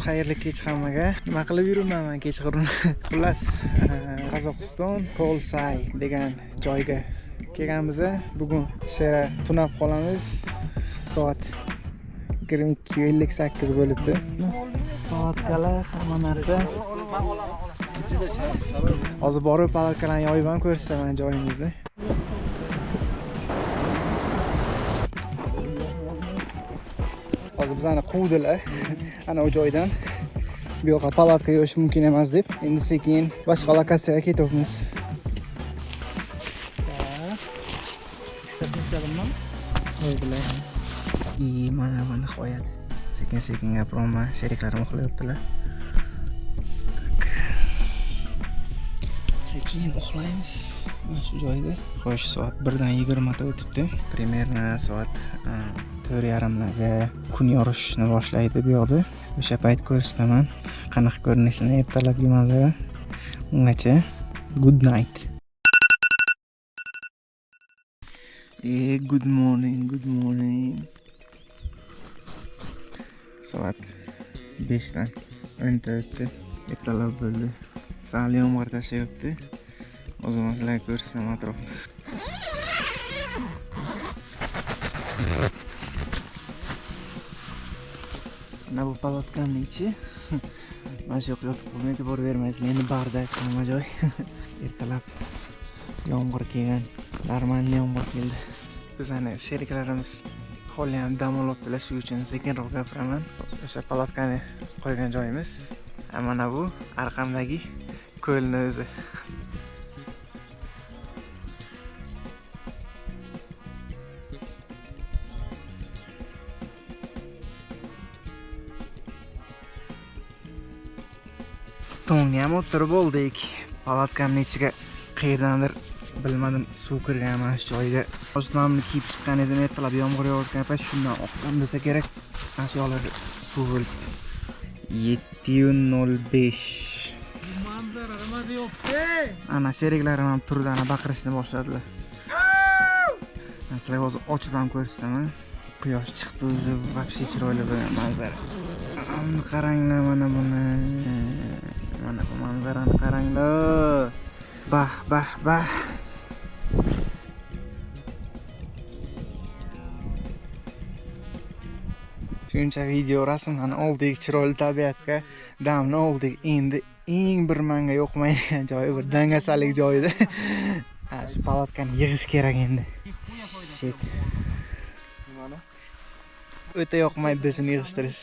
Xayrli kech hammaga. Nima qilib yuribman kechqurun? Xullas, Qozog'iston Kolsay degan joyga kelganmiz. Bugun shera tunab qolamiz. Soat 22:58 bo'libdi. Palatkalar, hamma narsa. Hozir borib palatkalarni yoyib ham ko'rsataman joyimizni. Hozir bizani quvdilar ana o joydan. Bu yoqqa palatka yoyish mumkin emas deb. Endi sekin boshqa lokatsiyaga ketyapmiz. Qo'ydilar. Mana bu nihoyat. Sekin gapiryapman, sheriklarim uxlayaptilar. Sekin uxlaymiz. Mana shu joyda. Xo'sh, soat 1:20 ta o'tibdi. Примерно soat 4:30larga kun yorishishni boshlaydi bu yoqda. O'sha payt ko'rsataman qanaqa ko'rinishini ertalabki manzara. Ungacha good night. Good morning. Soat 5:00 o'tdi. Ertalab bo'ldi. Sal yomg'ir tashlayapti. O'zim sizlarga ko'rsataman atrofni. Mana bu palatkaning ichi. Mana shu yoqqa yotib qolmay e'tibor bermaysizlar. Endi barda hamma joy. Ertalab yomg'ir kelgan. Normal yomg'ir keldi. Bizani sheriklarimiz hali ham dam olibdilar, shu uchun sekinroq gapiraman. O'sha palatkani qo'ygan joyimiz. Mana bu arqamdagi ko'lni o'zi. Tongga ham o'tirib oldik. Palatkamning ichiga qayerdandir bilmadim suv kirgan mana shu joyga. Osmonimni kiyib chiqqan edim, ertalab yomg'ir yog'ayotgan payt shundan oqqan bo'lsa kerak. Mana shu yoqlarda suv bo'libdi. 7:05. Manzara nima deyapti? Ana sheriklarim ham turdi, ana baqirishni boshladilar. Men sizlarga hozir ochib ham ko'rsataman. Quyosh chiqdi o'zi, vobshe chiroyli bo'lgan manzara. Qaranglar mana buni. Mana bu manzarani qaranglar. Bah. Shuncha video rasmlarni oldik, chiroyli tabiatga damni oldik. Endi eng bir menga yoqmaydigan joyi bir dangasalik joyida. Shu palatkani yig'ish kerak endi. O'ta yoqmaydi shuni yig'ishtirish.